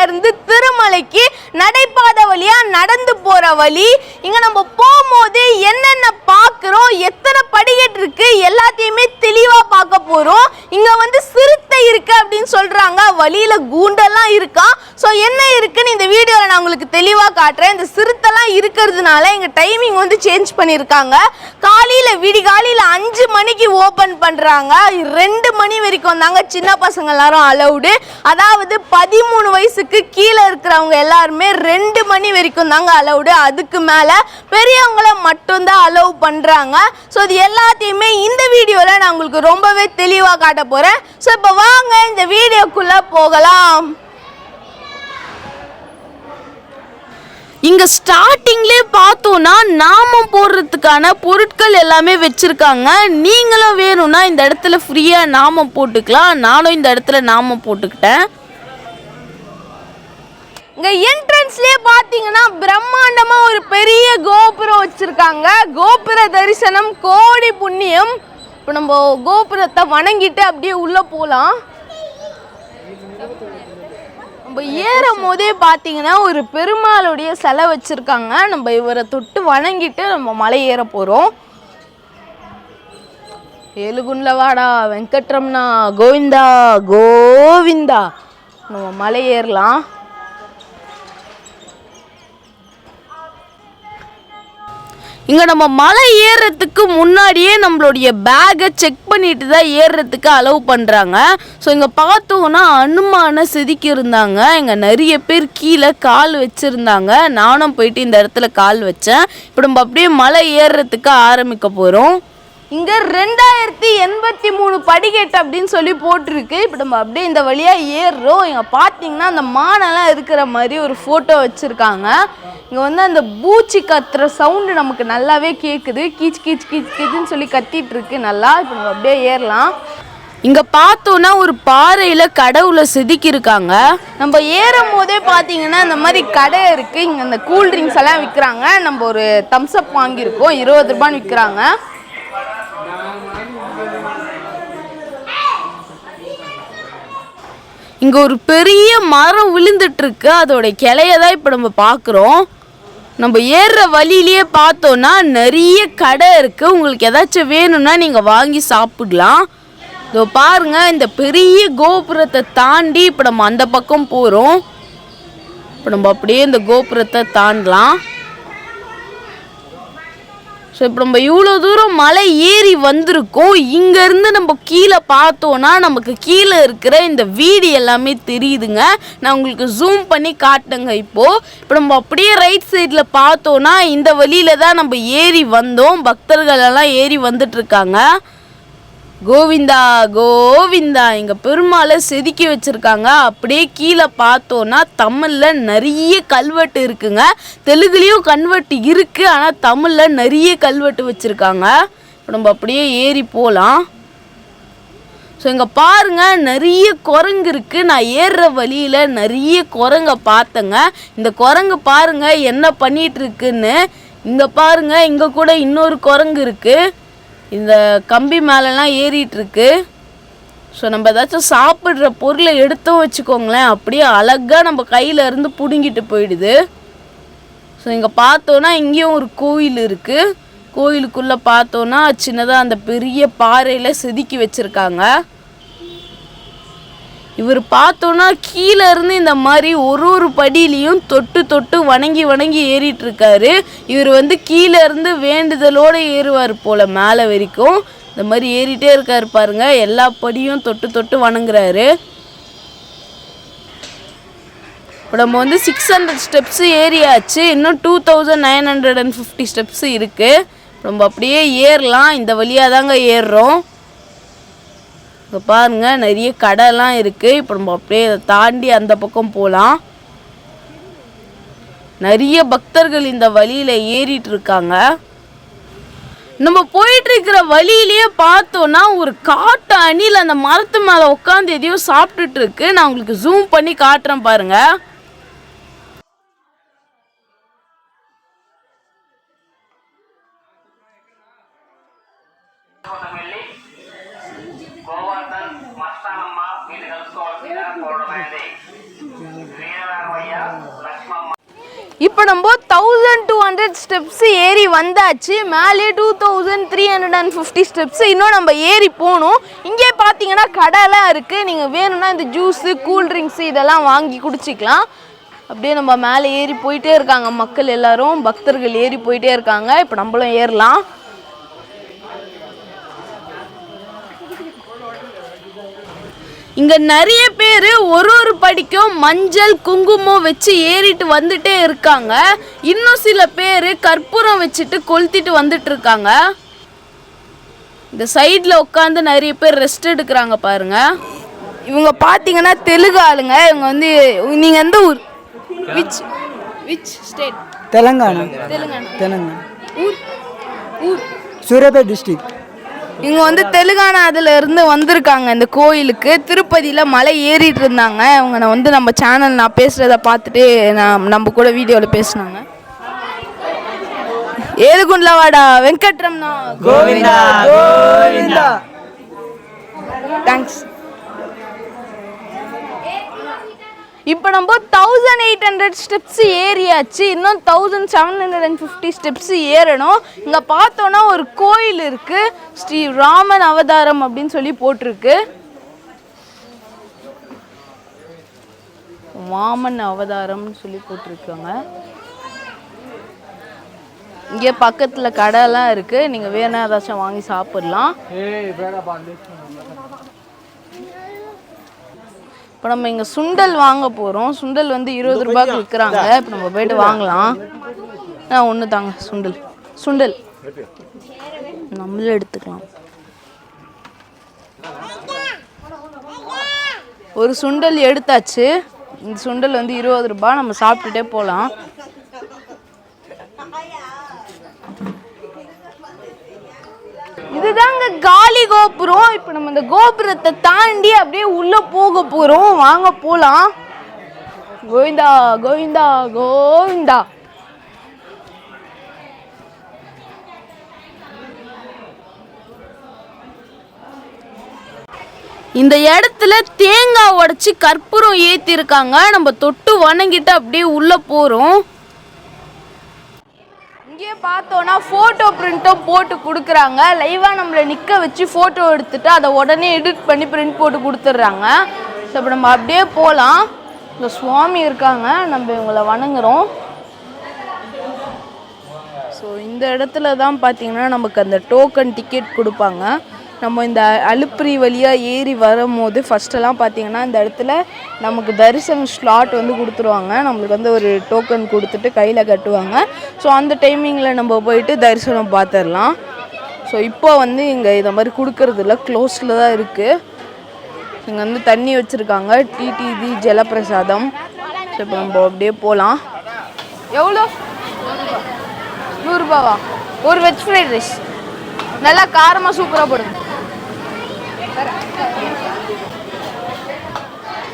இருந்து திருமலைக்கு நடைபாதை வழியா நடந்து போற வழி. இங்க நம்ம போகும்போது என்னென்ன பார்க்கிறோம், எத்தனை படிக்கட்டு இருக்கு எல்லாத்தையுமே தெளிவா பார்க்க போறோம். இங்க வந்து சிறுத்தை இருக்கு அப்படின்னு சொல்றாங்க, வழியில கூண்டெல்லாம் இருக்கா. ஸோ என்ன இருக்குன்னு இந்த வீடியோவில் நான் உங்களுக்கு தெளிவாக காட்டுறேன். இந்த சிறுத்தைலாம் இருக்கிறதுனால இங்கே டைமிங் வந்து சேஞ்ச் பண்ணியிருக்காங்க. காலையில் விடிகாலையில் 5 மணிக்கு ஓப்பன் பண்ணுறாங்க, 2 மணி வரைக்கும் தாங்க சின்ன பசங்க எல்லாரும் அலவுடு. அதாவது 13 வயசுக்கு கீழே இருக்கிறவங்க எல்லாருமே 2 மணி வரைக்கும் தாங்க அலவுடு. அதுக்கு மேலே பெரியவங்களை மட்டும்தான் அலோவ் பண்ணுறாங்க. ஸோ இது எல்லாத்தையுமே இந்த வீடியோவில் நான் உங்களுக்கு ரொம்பவே தெளிவாக காட்ட போகிறேன். ஸோ இப்போ வாங்க இந்த வீடியோக்குள்ளே போகலாம். இங்க ஸ்டார்டிங்லே பார்த்தோம்னா நாமம் போடுறதுக்கான பொருட்கள் எல்லாமே வச்சிருக்காங்க. நீங்களும் வேணும்னா இந்த இடத்துல ஃப்ரீயா நாமம் போட்டுக்கலாம். நானும் இந்த இடத்துல நாமம் போட்டுக்கிட்டேன். இங்க என்ட்ரன்ஸ்லயே பாத்தீங்கன்னா பிரம்மாண்டமா ஒரு பெரிய கோபுரம் வச்சிருக்காங்க. கோபுர தரிசனம் கோடி புண்ணியம். இப்போ நம்ம கோபுரத்தை வணங்கிட்டு அப்படியே உள்ள போலாம். நம்ம ஏறும் போதே பார்த்தீங்கன்னா ஒரு பெருமாளுடைய சிலை வச்சுருக்காங்க. நம்ம இவரை தொட்டு வணங்கிட்டு நம்ம மலை ஏற போகிறோம். ஏழுகுண்டலவாடா வெங்கட்ரமணா கோவிந்தா கோவிந்தா. நம்ம மலை ஏறலாம். இங்கே நம்ம மலை ஏறுறதுக்கு முன்னாடியே நம்மளுடைய பேக்கை செக் பண்ணிட்டு தான் ஏறுறதுக்கு அலோவ் பண்ணுறாங்க. ஸோ இங்கே பார்த்தோன்னா அனுமான செதுக்கி இருந்தாங்க. இங்கே நிறைய பேர் கீழே கால் வச்சுருந்தாங்க. நானும் போயிட்டு இந்த இடத்துல கால் வச்சேன். இப்போ நம்ம அப்படியே மலை ஏறுறதுக்கு ஆரம்பிக்க போகிறோம். இங்கே 2083 படிக்கட்டு அப்படின்னு சொல்லி போட்டிருக்கு. இப்போ நம்ம அப்படியே இந்த வழியாக ஏறுறோம். இங்கே பார்த்தீங்கன்னா அந்த மானெல்லாம் இருக்கிற மாதிரி ஒரு ஃபோட்டோ வச்சுருக்காங்க. இங்கே வந்து அந்த பூச்சி கத்துற சவுண்டு நமக்கு நல்லாவே கேட்குது. கீச் கீச் கீச் கீச்சுன்னு சொல்லி கத்திட்டு இருக்கு நல்லா. இப்போ நம்ம அப்படியே ஏறலாம். இங்கே பார்த்தோன்னா ஒரு பாறையில் கடவுளை செதுக்கியிருக்காங்க. நம்ம ஏறும் போதே பார்த்தீங்கன்னா இந்த மாதிரி கடை இருக்குது. இங்கே இந்த கூல்ட்ரிங்க்ஸ் எல்லாம் விற்கிறாங்க. நம்ம ஒரு தம்ஸ்அப் வாங்கியிருக்கோம், 20 ரூபான்னு விற்கிறாங்க. இங்கே ஒரு பெரிய மரம் விழுந்துட்டு இருக்கு. அதோட கிளைய தான் இப்போ நம்ம பார்க்குறோம். நம்ம ஏறுற வழியிலேயே பார்த்தோன்னா நிறைய கடை இருக்குது. உங்களுக்கு ஏதாச்சும் வேணும்னா நீங்கள் வாங்கி சாப்பிடலாம். இதோ பாருங்க, இந்த பெரிய கோபுரத்தை தாண்டி இப்போ நம்ம அந்த பக்கம் போகிறோம். இப்போ நம்ம அப்படியே இந்த கோபுரத்தை தாண்டலாம். ஸோ இப்போ நம்ம இவ்வளோ தூரம் மலை ஏறி வந்திருக்கோம். இங்கேருந்து நம்ம கீழே பார்த்தோன்னா நமக்கு கீழே இருக்கிற இந்த வீடு எல்லாமே தெரியுதுங்க. நான் உங்களுக்கு ஜூம் பண்ணி காட்டுங்க. இப்போ நம்ம அப்படியே ரைட் சைடில் பார்த்தோன்னா இந்த வழியில தான் நம்ம ஏறி வந்தோம். பக்தர்கள் எல்லாம் ஏறி வந்துட்டுருக்காங்க. கோவிந்தா கோவிந்தா. இங்கே பெருமாளை செதுக்கி வச்சுருக்காங்க. அப்படியே கீழே பார்த்தோன்னா தமிழில் நிறைய கல்வெட்டு இருக்குங்க. தெலுங்குலேயும் கல்வெட்டு இருக்குது, ஆனால் தமிழில் நிறைய கல்வெட்டு வச்சுருக்காங்க. இப்போ நம்ம அப்படியே ஏறி போகலாம். ஸோ இங்கே பாருங்கள், நிறைய குரங்கு இருக்குது. நான் ஏறுற வழியில் நிறைய குரங்கை பார்த்தேங்க. இந்த குரங்கு பாருங்கள் என்ன பண்ணிகிட்ருக்குன்னு. இங்கே பாருங்கள், இங்கே கூட இன்னொரு குரங்கு இருக்குது. இந்த கம்பி மேலெலாம் ஏறிட்டுருக்கு. ஸோ நம்ம ஏதாச்சும் சாப்பிட்ற பொருளை எடுத்தும் வச்சுக்கோங்களேன், அப்படியே அழகாக நம்ம கையில் இருந்து பிடுங்கிட்டு போயிடுது. ஸோ இங்கே பார்த்தோன்னா இங்கேயும் ஒரு கோயில் இருக்குது. கோயிலுக்குள்ளே பார்த்தோன்னா சின்னதாக அந்த பெரிய பாறையில் செதுக்கி வச்சுருக்காங்க. இவர் பார்த்தோன்னா கீழே இருந்து இந்த மாதிரி ஒரு படியிலையும் தொட்டு தொட்டு வணங்கி வணங்கி ஏறிட்டு இருக்காரு. இவர் வந்து கீழே இருந்து வேண்டுதலோடு ஏறுவார் போல் மேலே வரைக்கும். இந்த மாதிரி ஏறிட்டே இருக்காரு பாருங்க. எல்லா படியும் தொட்டு தொட்டு வணங்குறாரு. இப்போ நம்ம வந்து 600 ஸ்டெப்ஸு ஏறியாச்சு. இன்னும் 2950 ஸ்டெப்ஸு இருக்குது. நம்ம அப்படியே ஏறலாம். இந்த வழியாக தாங்க ஏறுறோம். இங்கே பாருங்கள், நிறைய கடைலாம் இருக்குது. இப்போ நம்ம அப்படியே அதை தாண்டி அந்த பக்கம் போகலாம். நிறைய பக்தர்கள் இந்த வழியில் ஏறிட்டு இருக்காங்க. நம்ம போயிட்டு இருக்கிற வழியிலேயே பார்த்தோன்னா ஒரு காட்டு அணில் அந்த மரத்து மேலே உட்காந்து எதையோ சாப்பிட்டுட்டு இருக்கு. நான் உங்களுக்கு ஜூம் பண்ணி காட்டுறேன் பாருங்க. இப்போ நம்ம 1200 ஸ்டெப்ஸ் ஏறி வந்தாச்சு. மேலே 2350 ஸ்டெப்ஸ் இன்னும் நம்ம ஏறி போகணும். இங்கே பார்த்தீங்கன்னா கடைலாம் இருக்குது. நீங்கள் வேணும்னா இந்த ஜூஸு கூல்ட்ரிங்க்ஸு இதெல்லாம் வாங்கி குடிச்சிக்கலாம். அப்படியே நம்ம மேலே ஏறி போயிட்டே இருக்காங்க மக்கள் எல்லாரும், பக்தர்கள் ஏறி போயிட்டே இருக்காங்க. இப்போ நம்மளும் ஏறலாம். இங்கே நிறைய பேர் ஒரு படிக்கும் மஞ்சள் குங்குமம் வச்சு ஏறிட்டு வந்துட்டே இருக்காங்க. இன்னும் சில பேர் கற்பூரம் வச்சுட்டு கொளுத்திட்டு வந்துட்டு இருக்காங்க. இந்த சைடில் உட்காந்து நிறைய பேர் ரெஸ்ட் எடுக்கிறாங்க பாருங்க. இவங்க பார்த்தீங்கன்னா தெலுங்கு ஆளுங்க. இவங்க வந்து நீங்கள் எந்த ஊர்? Which state? தெலுங்கானா. ஊர் சூரபேட் டிஸ்ட்ரிக்ட். இவங்க வந்து தெலுங்கானாதுல இருந்து வந்திருக்காங்க இந்த கோயிலுக்கு. திருப்பதியில் மலை ஏறிட்டு இருந்தாங்க. இவங்க வந்து நம்ம சேனல் நான் பேசுகிறத பார்த்துட்டு நம்ம கூட வீடியோவில் பேசினாங்க. ஏழுகுண்டலவாடா வெங்கட்ரமணா கோவிந்தா கோவிந்தா. தேங்க்ஸ். இப்போ நம்ம 1800 ஸ்டெப்ஸ் ஏறியாச்சு. இன்னும் 1750 ஸ்டெப்ஸ் ஏறணும். இங்கே பார்த்தோன்னா ஒரு கோயில் இருக்குது. ஸ்ரீ ராமன் அவதாரம் அப்படின்னு சொல்லி போட்டிருக்கு. வாமன் அவதாரம்னு சொல்லி போட்டிருக்காங்க. இங்கே பக்கத்தில் கடைலாம் இருக்குது. நீங்கள் வேணா ஏதாச்சும் வாங்கி சாப்பிட்லாம். இப்போ நம்ம இங்கே சுண்டல் வாங்க போகிறோம். சுண்டல் வந்து 20 ரூபாய்க்கு விற்கிறாங்க. இப்போ நம்ம போய்ட்டு வாங்கலாம். ஒன்று தாங்க சுண்டல் நம்மளே எடுத்துக்கலாம். ஒரு சுண்டல் எடுத்தாச்சு. இந்த சுண்டல் வந்து 20 ரூபாய். நம்ம சாப்பிட்டுட்டே போகலாம். இதுதாங்க காலி கோபுரம். இப்போ நம்ம இந்த கோபுரத்தை தாண்டி அப்படியே உள்ள போக போறோம். வாங்க போலாம். கோவிந்தா கோவிந்தா கோவிந்தா. இந்த இடத்துல தேங்காய் உடைச்சி கற்பூரம் ஏத்தி இருக்காங்க. நம்ம தொட்டு வணங்கிட்டு அப்படியே உள்ள போறோம். இங்கே பார்த்தோன்னா ஃபோட்டோ பிரிண்ட்டும் போட்டு கொடுக்குறாங்க. லைவாக நம்மளை நிற்க வச்சு ஃபோட்டோ எடுத்துகிட்டு அதை உடனே எடிட் பண்ணி பிரிண்ட் போட்டு கொடுத்துட்றாங்க. ஸோ இப்போ நம்ம அப்படியே போகலாம். இந்த சுவாமி இருக்காங்க, நம்ம இவங்களை வணங்குறோம். ஸோ இந்த இடத்துல தான் பார்த்தீங்கன்னா நமக்கு அந்த டோக்கன் டிக்கெட் கொடுப்பாங்க. நம்ம இந்த அலுப்பிரி வழியாக ஏறி வரும்போது ஃபஸ்ட்டெல்லாம் பார்த்தீங்கன்னா இந்த இடத்துல நமக்கு தரிசன ஸ்லாட் வந்து கொடுத்துருவாங்க. நம்மளுக்கு வந்து ஒரு டோக்கன் கொடுத்துட்டு கையில் கட்டுவாங்க. ஸோ அந்த டைமிங்கில் நம்ம போயிட்டு தரிசனம் பார்த்துடலாம். ஸோ இப்போ வந்து இங்கே இதை மாதிரி கொடுக்கறதில்ல, க்ளோஸில் தான் இருக்குது. இங்கே வந்து தண்ணி வச்சுருக்காங்க, டிடிவி ஜலப்பிரசாதம். ஸோ இப்போ நம்ம அப்படியே போகலாம். எவ்வளோ? 100 ரூபாவா? ஒரு வெஜ் ஃப்ரைட் ரைஸ் நல்லா காரமாக சூப்பராக போடுங்க.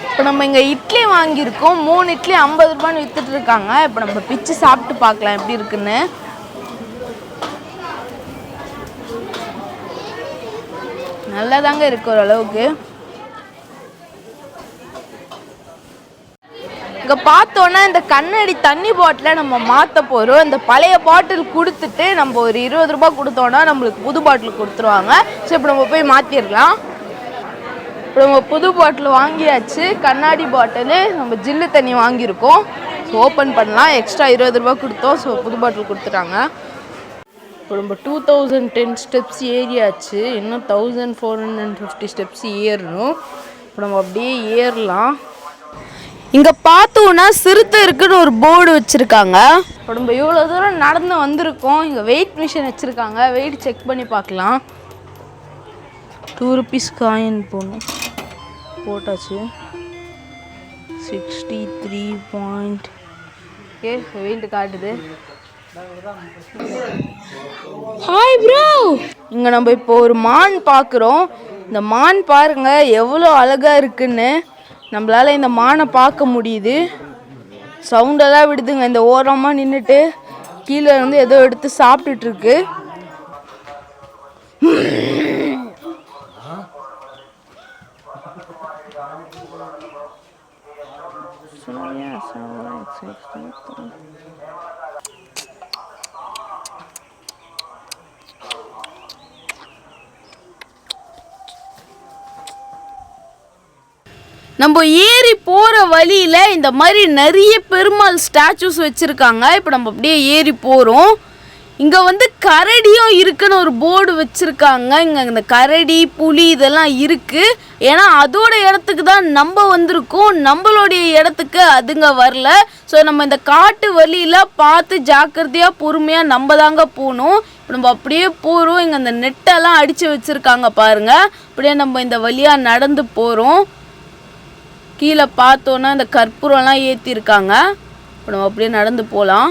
இப்போ நம்ம இங்கே இட்லி வாங்கியிருக்கோம். 3 இட்லி 50 ரூபான்னு விற்றுட்டு இருக்காங்க. இப்போ நம்ம பிச்சு சாப்பிட்டு பார்க்கலாம் எப்படி இருக்குன்னு. நல்லா தாங்க இருக்கு ஓரளவுக்கு. இங்கே பார்த்தோன்னா இந்த கண்ணாடி தண்ணி பாட்டிலை நம்ம மாற்ற போகிறோம். இந்த பழைய பாட்டில் கொடுத்துட்டு நம்ம ஒரு 20 ரூபாய் கொடுத்தோன்னா நம்மளுக்கு புது பாட்டில் கொடுத்துருவாங்க. ஸோ இப்போ நம்ம போய் மாற்றிடலாம். இப்போ நம்ம புது பாட்டில் வாங்கியாச்சு. கண்ணாடி பாட்டில் நம்ம ஜில்லு தண்ணி வாங்கியிருக்கோம். ஸோ ஓப்பன் பண்ணலாம். எக்ஸ்ட்ரா 20 ரூபாய் கொடுத்தோம். ஸோ புது பாட்டில் கொடுத்துட்டாங்க. இப்போ நம்ம 2010 ஸ்டெப்ஸ் ஏறியாச்சு. இன்னும் 1450 ஸ்டெப்ஸ் ஏறணும். இப்போ நம்ம அப்படியே ஏறலாம். இங்கே பார்த்தோன்னா சிறுத்தை இருக்குன்னு ஒரு போர்டு வச்சுருக்காங்க. இப்போ நம்ம இவ்வளோ தூரம் நடந்து வந்திருக்கோம். இங்கே வெயிட் மிஷின் வச்சுருக்காங்க. வெயிட் செக் பண்ணி பார்க்கலாம். 2 rupees காயின் போடணும். போட்டாச்சு. 63 point. ஓகே, வெயிட் காட்டுது. Hi bro. இங்கே நம்ம இப்போ ஒரு மான் பார்க்குறோம். இந்த மான் பாருங்க எவ்வளோ அழகாக இருக்குன்னு. நம்மளால் இந்த மானை பார்க்க முடியுது. சவுண்டெல்லாம் விடுதுங்க. இந்த ஓரமாக நின்றுட்டு கீழே வந்து ஏதோ எடுத்து சாப்பிட்டுட்ருக்கு. நம்ம ஏறி போகிற வழியில் இந்த மாதிரி நிறைய பெருமாள் ஸ்டாச்சூஸ் வச்சுருக்காங்க. இப்போ நம்ம அப்படியே ஏறி போகிறோம். இங்கே வந்து கரடியும் இருக்குன்னு ஒரு போர்டு வச்சுருக்காங்க. இங்கே இந்த கரடி புலி இதெல்லாம் இருக்குது. ஏன்னா அதோட இடத்துக்கு தான் நம்ம வந்திருக்கோம், நம்மளுடைய இடத்துக்கு அதுங்க வரல. ஸோ நம்ம இந்த காட்டு வழியில் பார்த்து ஜாக்கிரதையாக பொறுமையாக நம்ம தாங்க போகணும். இப்போ நம்ம அப்படியே போகிறோம். இங்கே அந்த நெட்டெல்லாம் அடித்து வச்சுருக்காங்க பாருங்கள். அப்படியே நம்ம இந்த வழியாக நடந்து போகிறோம். கீழே பார்த்தோன்னா இந்த கற்பூரம்லாம் ஏற்றிருக்காங்க. இப்போ நம்ம அப்படியே நடந்து போகலாம்.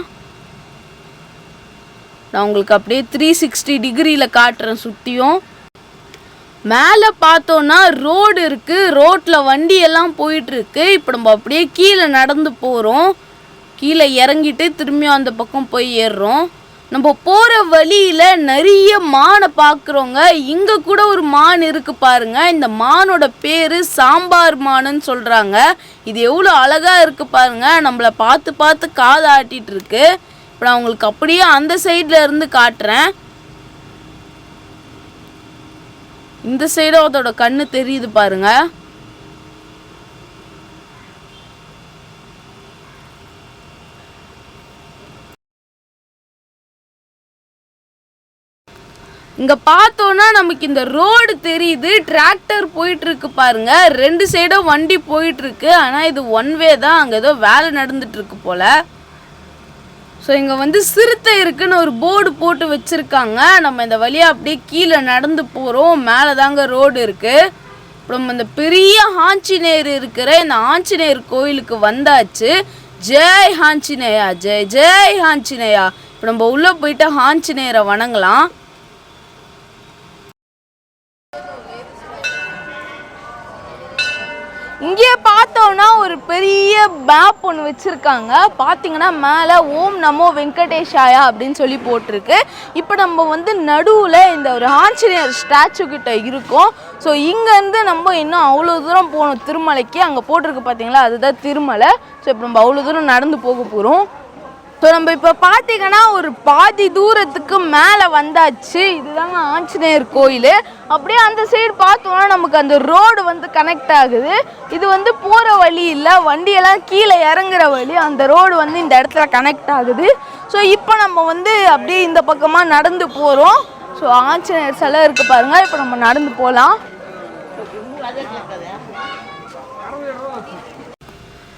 நான் உங்களுக்கு அப்படியே 360 டிகிரியில் காட்டுறேன் சுற்றியும். மேலே பார்த்தோன்னா ரோடு இருக்குது, ரோட்டில் வண்டி எல்லாம் போயிட்டுருக்கு. இப்போ நம்ம அப்படியே கீழே நடந்து போகிறோம். கீழே இறங்கிட்டு திரும்பியும் அந்த பக்கம் போய் ஏறுறோம். நம்ம போகிற வழியில் நிறைய மானை பார்க்குறோங்க. இங்கே கூட ஒரு மான் இருக்குது பாருங்கள். இந்த மானோட பேர் சாம்பார் மானுன்னு சொல்கிறாங்க. இது எவ்வளோ அழகாக இருக்குது பாருங்கள். நம்மளை பார்த்து பார்த்து காது ஆட்டிகிட்டு இருக்கு. இப்போ நான் உங்களுக்கு அப்படியே அந்த சைடில் இருந்து காட்டுறேன். இந்த சைடும் அதோட கண்ணு தெரியுது பாருங்க. இங்க பார்த்தோன்னா நமக்கு இந்த ரோடு தெரியுது. டிராக்டர் போயிட்டு இருக்கு பாருங்க. ரெண்டு சைடும் வண்டி போயிட்டு இருக்கு. ஆனால் இது ஒன் வே தான். அங்கே ஏதோ வேலை நடந்துட்டு இருக்கு போல. ஸோ இங்கே வந்து சிறுத்தை இருக்குன்னு ஒரு போர்டு போட்டு வச்சுருக்காங்க. நம்ம இந்த வழியாக அப்படியே கீழே நடந்து போகிறோம். மேலே தாங்க ரோடு இருக்குது. அப்புறம் இந்த பெரிய ஆஞ்சநேயர் இருக்கிற இந்த ஆஞ்சநேயர் கோயிலுக்கு வந்தாச்சு. ஜெய் ஆஞ்சநேயா, ஜெய் ஜெய் ஆஞ்சநேயா. இப்போ நம்ம உள்ளே போயிட்டு ஆஞ்சநேயரை வணங்கலாம். இங்கே பார்த்தோன்னா ஒரு பெரிய மேப் ஒன்று வச்சுருக்காங்க. பார்த்தீங்கன்னா மேலே ஓம் நமோ வெங்கடேஷாயா அப்படின்னு சொல்லி போட்டிருக்கு. இப்போ நம்ம வந்து நடுவில் இந்த ஒரு ஆஞ்சநேயர் ஸ்டாச்சு கிட்ட இருக்கோம். ஸோ இங்கேருந்து நம்ம இன்னும் அவ்வளோ தூரம் போகணும் திருமலைக்கு. அங்கே போட்டிருக்கு பார்த்தீங்களா, அதுதான் திருமலை. ஸோ இப்போ நம்ம அவ்வளோ தூரம் நடந்து போக போகிறோம். ஸோ நம்ம இப்போ பார்த்தீங்கன்னா ஒரு பாதி தூரத்துக்கு மேலே வந்தாச்சு. இதுதாங்க ஆஞ்சநேயர் கோயில். அப்படியே அந்த சைடு பார்த்தோன்னா நமக்கு அந்த ரோடு வந்து கனெக்ட் ஆகுது. இது வந்து போகிற வழி இல்லை, வண்டியெல்லாம் கீழே இறங்குற வழி. அந்த ரோடு வந்து இந்த இடத்துல கனெக்ட் ஆகுது. ஸோ இப்போ நம்ம வந்து அப்படியே இந்த பக்கமாக நடந்து போகிறோம். ஸோ ஆஞ்சநேயர் சிலை இருக்குது பாருங்கள். இப்போ நம்ம நடந்து போகலாம்.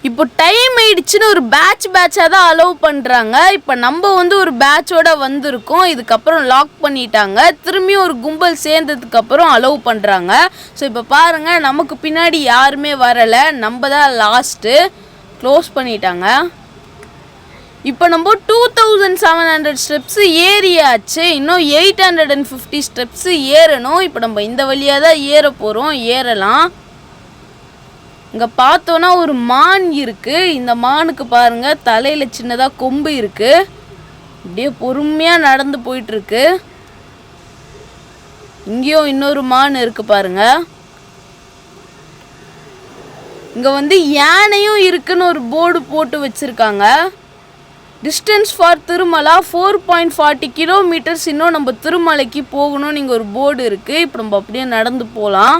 இப்போ டைம் ஆயிடுச்சுன்னு ஒரு பேட்சாக தான் அலோவ் பண்ணுறாங்க. இப்போ நம்ம வந்து ஒரு பேட்சோட வந்திருக்கோம். இதுக்கப்புறம் லாக் பண்ணிட்டாங்க. திரும்பியும் ஒரு கும்பல் சேர்ந்ததுக்கப்புறம் அலோவ் பண்ணுறாங்க. ஸோ இப்போ பாருங்கள், நமக்கு பின்னாடி யாருமே வரலை, நம்ம தான் லாஸ்ட்டு. க்ளோஸ் பண்ணிட்டாங்க. இப்போ நம்ம 2700 ஸ்டெப்ஸு ஏறியாச்சு. இன்னும் 850 ஸ்டெப்ஸு ஏறணும். இப்போ நம்ம இந்த வழியாக தான் ஏற போகிறோம். ஏறலாம். இங்கே பார்த்தோன்னா ஒரு மான் இருக்குது. இந்த மானுக்கு பாருங்கள் தலையில் சின்னதாக கொம்பு இருக்குது. இப்படியே பொறுமையாக நடந்து போயிட்டுருக்கு. இங்கேயும் இன்னொரு மான் இருக்குது பாருங்க. இங்கே வந்து யானையும் இருக்குன்னு ஒரு போர்டு போட்டு வச்சுருக்காங்க. Distance for Tirumala 4.40 kilometres. இன்னும் நம்ம திருமலைக்கு போகணும். இங்கே ஒரு போர்டு இருக்குது. இப்போ நம்ம அப்படியே நடந்து போகலாம்.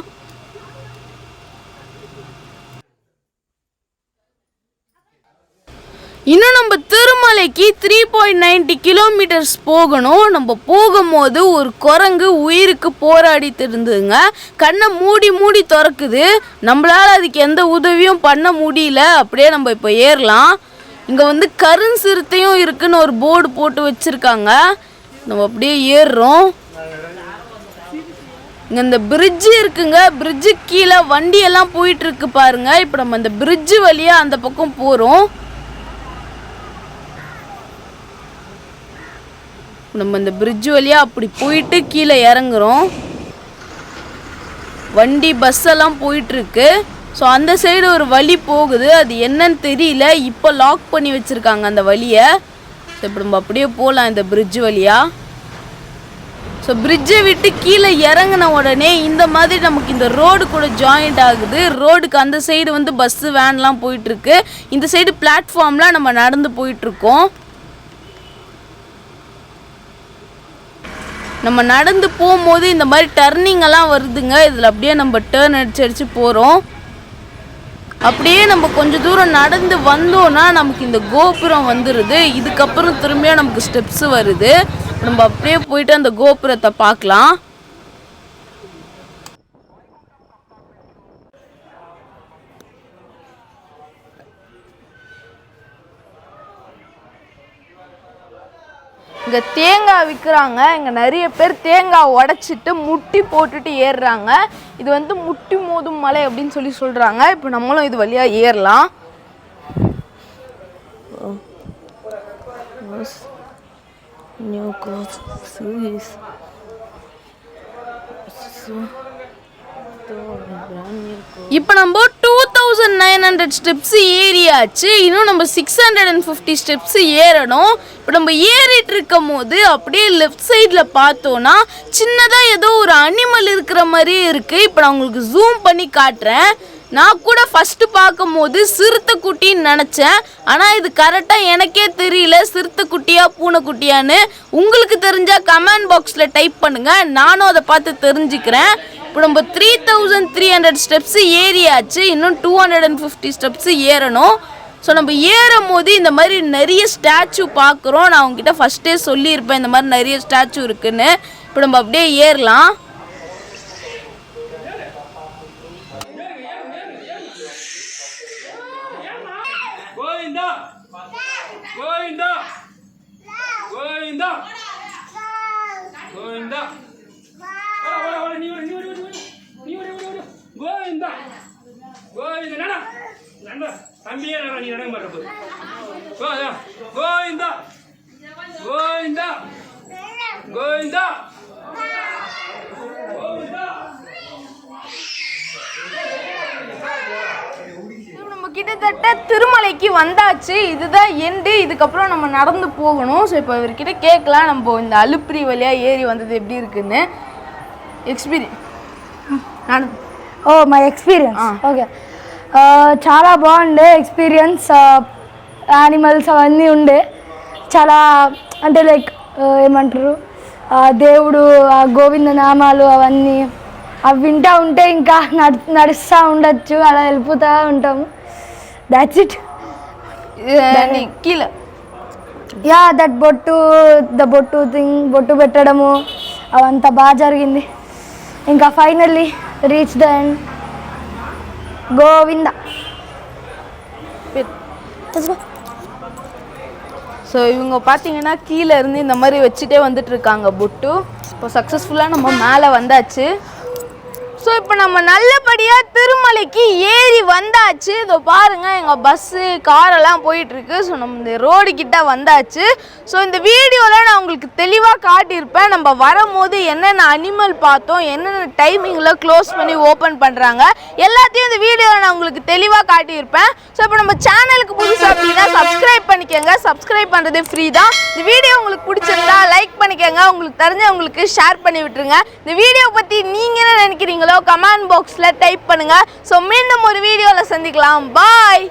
இன்னும் நம்ம திருமலைக்கு 3.90 கிலோமீட்டர்ஸ் போகணும். நம்ம போகும்போது ஒரு குரங்கு உயிருக்கு போராடிட்டு இருந்ததுங்க. கண்ணை மூடி மூடி திறக்குது. நம்மளால் அதுக்கு எந்த உதவியும் பண்ண முடியல. அப்படியே நம்ம இப்போ ஏறலாம். இங்கே வந்து கருஞ்சிறுத்தையும் இருக்குன்னு ஒரு போர்டு போட்டு வச்சுருக்காங்க. நம்ம அப்படியே ஏறுறோம். இங்கே இந்த பிரிட்ஜு இருக்குங்க. பிரிட்ஜு கீழே வண்டியெல்லாம் போயிட்டுருக்கு பாருங்க. இப்போ நம்ம இந்த பிரிட்ஜு வழியாக அந்த பக்கம் போகிறோம். நம்ம இந்த பிரிட்ஜ் வழியாக அப்படி போயிட்டு கீழே இறங்குறோம். வண்டி பஸ் எல்லாம் போயிட்டுருக்கு. ஸோ அந்த சைடு ஒரு வழி போகுது. அது என்னன்னு தெரியல. இப்போ லாக் பண்ணி வச்சுருக்காங்க அந்த வழியை. இப்போ நம்ம அப்படியே போகலாம் இந்த பிரிட்ஜ் வழியாக. ஸோ பிரிட்ஜை விட்டு கீழே இறங்கின உடனே இந்த மாதிரி நமக்கு இந்த ரோடு கூட ஜாயிண்ட் ஆகுது. ரோடுக்கு அந்த சைடு வந்து பஸ்ஸு வேன்லாம் போயிட்டுருக்கு, இந்த சைடு பிளாட்ஃபார்ம்லாம் நம்ம நடந்து போயிட்டுருக்கோம். நம்ம நடந்து போகும்போது இந்த மாதிரி டர்னிங் எல்லாம் வருதுங்க. இதில் அப்படியே நம்ம டேர்ன் அடிச்சு போகிறோம். அப்படியே நம்ம கொஞ்சம் தூரம் நடந்து வந்தோன்னா நமக்கு இந்த கோபுரம் வந்துடுது. இதுக்கப்புறம் திரும்பியும் நமக்கு ஸ்டெப்ஸ் வருது. நம்ம அப்படியே போயிட்டு அந்த கோபுரத்தை பார்க்கலாம். இங்கே தேங்காய் விற்கிறாங்க. இங்கே நிறைய பேர் தேங்காய் உடச்சிட்டு முட்டி போட்டுட்டு ஏறுறாங்க. இது வந்து முட்டி மோதும் மலை அப்படின்னு சொல்லி சொல்கிறாங்க. இப்போ நம்மளும் இது வழியாக ஏறலாம். இப்போ நம்ம 2900 ஸ்டெப்ஸ் ஏறியாச்சு. இன்னும் நம்ம 650 ஸ்டெப்ஸ் ஏறணும். இப்போ நம்ம ஏறிட்டு இருக்கும் போது அப்படியே லெஃப்ட் சைடில் பார்த்தோன்னா சின்னதாக ஏதோ ஒரு அனிமல் இருக்கிற மாதிரியே இருக்குது. இப்போ நான் உங்களுக்கு ஜூம் பண்ணி காட்டுறேன். நான் கூட ஃபஸ்ட்டு பார்க்கும் போது சிறுத்தை குட்டின்னு நினச்சேன். ஆனால் இது கரெக்டாக எனக்கே தெரியல சிறுத்தை குட்டியா பூனைக்குட்டியான்னு. உங்களுக்கு தெரிஞ்சால் கமெண்ட் பாக்ஸில் டைப் பண்ணுங்கள், நானும் அதை பார்த்து தெரிஞ்சுக்கிறேன். இப்போ நம்ம 3300 ஸ்டெப்ஸ் ஏறியாச்சு. இன்னும் 250 ஸ்டெப்ஸ் ஏறணும். ஸோ நம்ம ஏறும் போது இந்த மாதிரி நிறைய ஸ்டாச்சு பார்க்குறோம். நான் உங்ககிட்ட ஃபஸ்ட்டே சொல்லியிருப்பேன் இந்த மாதிரி நிறைய ஸ்டாச்சு இருக்குன்னு. இப்போ நம்ம அப்படியே ஏறலாம். கிட்டத்தட்ட திருமலைக்கு வந்தாச்சு. இதுதான் எண்டு. இதுக்கப்புறம் நம்ம நடந்து போகணும். ஸோ இப்போ இவர்கிட்ட கேட்கலாம் நம்ம இந்த அலுப்பிரி வழியாக ஏறி வந்தது எப்படி இருக்குன்னு. మై ఎక్స్పీరియన్స్ ఓకే చాలా బాగుండే ఎక్స్పీరియన్స్. యానిమల్స్ అవన్నీ ఉండే చాలా అంటే లైక్ ఏమంటారు దేవుడు గోవింద నామాలు అవన్నీ అవి వింటూ ఉంటే ఇంకా నడుస్తూ ఉండొచ్చు, అలా వెళ్ళిపోతూ ఉంటాము. That's it. కీల యా దట్ బొట్టు థింగ్ బొట్టు పెట్టడము అవంతా బాగా జరిగింది. ఇంకా finally reach the end. Govinda. So இவங்க பார்த்தீங்கன்னா கீழே இருந்து இந்த மாதிரி வச்சுட்டே வந்துட்டு இருக்காங்க பொட்டு. இப்போ சக்ஸஸ்ஃபுல்லாக நம்ம மேலே வந்தாச்சு. ஸோ இப்போ நம்ம நல்லபடியாக திருமலைக்கு ஏறி வந்தாச்சு. இதோ பாருங்கள் எங்கள் பஸ்ஸு காரெல்லாம் போயிட்டுருக்கு. ஸோ நம்ம இந்த ரோடு கிட்ட வந்தாச்சு. ஸோ இந்த வீடியோவில் நான் உங்களுக்கு தெளிவாக காட்டியிருப்பேன் நம்ம வரும்போது என்னென்ன அனிமல் பார்த்தோம், என்னென்ன டைமிங்கில் க்ளோஸ் பண்ணி ஓப்பன் பண்ணுறாங்க, எல்லாத்தையும் இந்த வீடியோவில் நான் உங்களுக்கு தெளிவாக காட்டியிருப்பேன். ஸோ இப்போ நம்ம சேனலுக்கு புதுசாக அப்படின்னா சப்ஸ்கிரைப் பண்ணிக்கோங்க. சப்ஸ்கிரைப் பண்ணுறது ஃப்ரீ தான். இந்த வீடியோ உங்களுக்கு பிடிச்சிருந்தா லைக் பண்ணிக்கோங்க, உங்களுக்கு தெரிஞ்சவங்களுக்கு ஷேர் பண்ணி விட்டுருங்க. இந்த வீடியோ பற்றி நீங்கள் என்ன நினைக்கிறீங்களோ கமெண்ட் பாக்ஸில் டைப் பண்ணுங்க. ஸோ மீண்டும் ஒரு வீடியோவில் சந்திக்கலாம். பாய்.